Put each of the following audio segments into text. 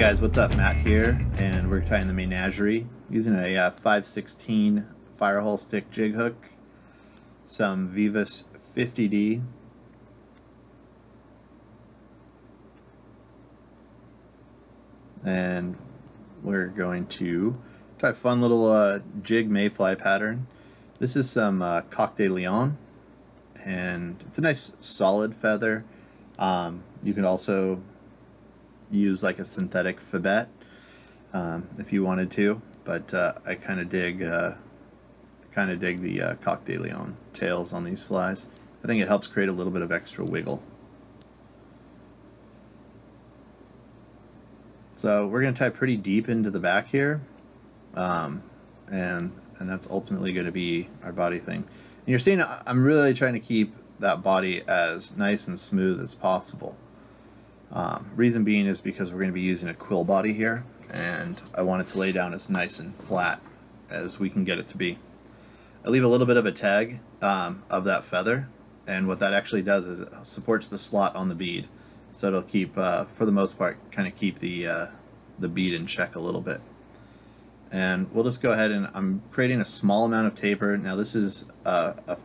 guys, what's up? Matt here, and we're tying the Nagerie using a 5/16 firehole stick jig hook, some Vivus 50D, and we're going to try a fun little jig mayfly pattern. This is some Coq de Leon, and it's a nice solid feather. You can also use like a synthetic fibet if you wanted to, but I kind of dig the Coq de Leon tails on these flies. I think it helps create a little bit of extra wiggle. So we're going to tie pretty deep into the back here, and that's ultimately going to be our body thing. And you're seeing I'm really trying to keep that body as nice and smooth as possible. Reason being is because we're going to be using a quill body here, and I want it to lay down as nice and flat as we can get it to be. I leave a little bit of a tag of that feather, and what that actually does is it supports the slot on the bead, so it'll keep, for the most part, kind of keep the bead in check a little bit. And we'll just go ahead, and I'm creating a small amount of taper. Now this is a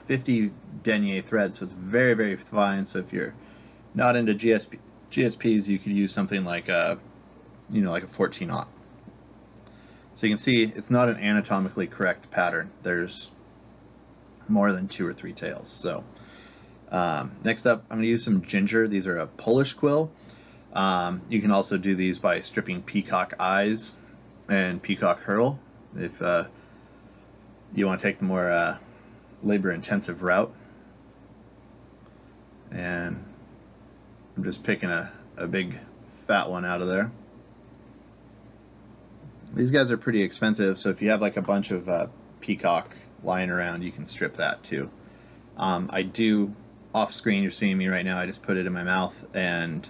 50 denier thread, so it's very, very fine. So if you're not into GSPs, you could use something like a, like a 14/0. So you can see it's not an anatomically correct pattern. There's more than 2 or 3 tails. So next up, I'm going to use some ginger. These are a Polish quill. You can also do these by stripping peacock eyes and peacock hurl if you want to take the more labor-intensive route. And I'm just picking a big fat one out of there. These guys are pretty expensive, so if you have like a bunch of peacock lying around, you can strip that too. I do, off screen, you're seeing me right now, I just put it in my mouth and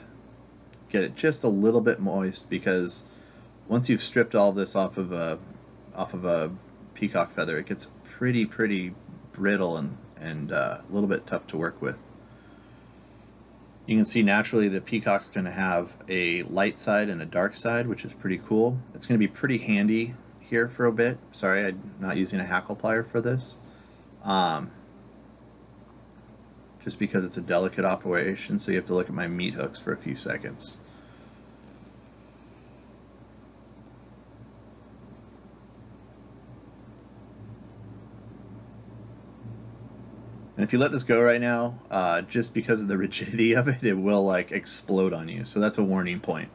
get it just a little bit moist, because once you've stripped all of this off of a peacock feather, it gets pretty brittle and a little bit tough to work with. You can see naturally the peacock's going to have a light side and a dark side, which is pretty cool. It's going to be pretty handy here for a bit. Sorry, I'm not using a hackle plier for this. Just because it's a delicate operation, so you have to look at my meat hooks for a few seconds. And if you let this go right now, just because of the rigidity of it, it will like explode on you. So that's a warning point.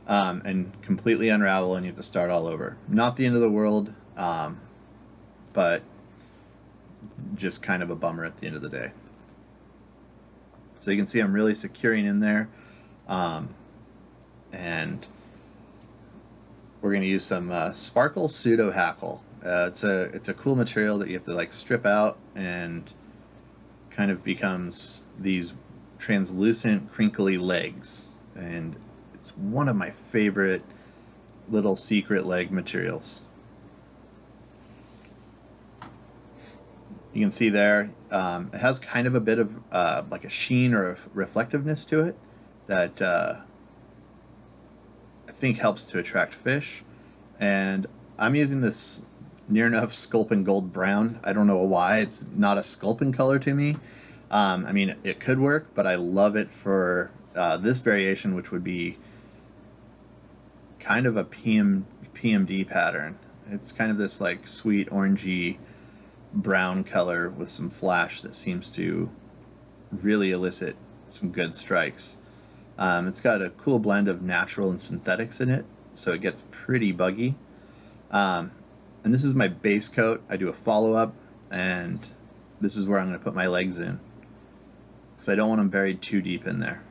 And completely unravel, and you have to start all over. Not the end of the world, but just kind of a bummer at the end of the day. So you can see I'm really securing in there. And we're going to use some Sparkle Pseudo Hackle. It's a cool material that you have to like strip out, and kind of becomes these translucent crinkly legs, and it's one of my favorite little secret leg materials. You can see there it has kind of a bit of like a sheen or a reflectiveness to it that I think helps to attract fish. And I'm using this Near Enough Sculpin Gold Brown. I don't know why, it's not a sculpin color to me. I mean, it could work, but I love it for this variation, which would be kind of a PMD pattern. It's kind of this like sweet orangey brown color with some flash that seems to really elicit some good strikes. It's got a cool blend of natural and synthetics in it, so it gets pretty buggy. And this is my base coat. I do a follow-up, and this is where I'm going to put my legs in, because I don't want them buried too deep in there.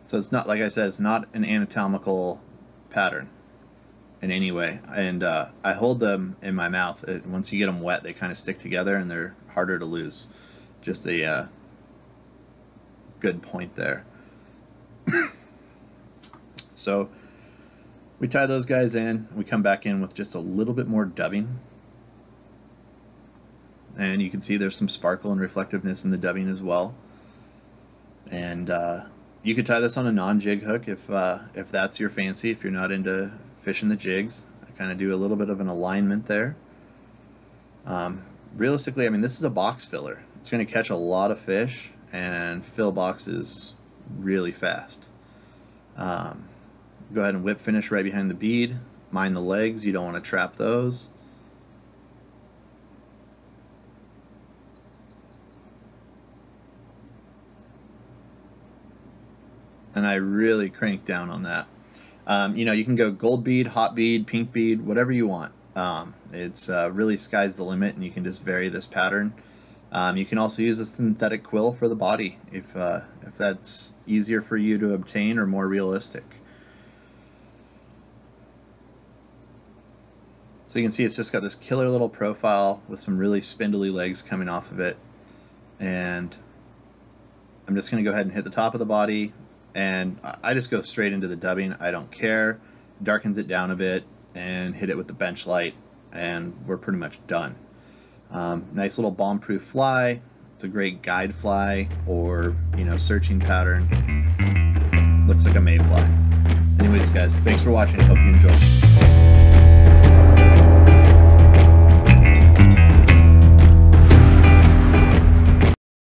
So it's not, like I said, it's not an anatomical pattern in any way. And I hold them in my mouth. Once you get them wet, they kind of stick together, and they're harder to lose. Just a good point there. So we tie those guys in, we come back in with just a little bit more dubbing. And you can see there's some sparkle and reflectiveness in the dubbing as well. And you could tie this on a non-jig hook if that's your fancy, if you're not into fishing the jigs. I kind of do a little bit of an alignment there. Realistically, I mean, this is a box filler. It's going to catch a lot of fish and fill boxes really fast. Go ahead and whip finish right behind the bead. Mind the legs, you don't want to trap those. And I really crank down on that. You know, you can go gold bead, hot bead, pink bead, whatever you want. It's really sky's the limit, and you can just vary this pattern. You can also use a synthetic quill for the body if that's easier for you to obtain or more realistic. So you can see it's just got this killer little profile with some really spindly legs coming off of it. And I'm just going to go ahead and hit the top of the body, and I just go straight into the dubbing. I don't care. Darkens it down a bit and hit it with the bench light, and we're pretty much done. Nice little bomb-proof fly. It's a great guide fly or, you know, searching pattern. Looks like a mayfly. Anyways, guys, thanks for watching. Hope you enjoyed.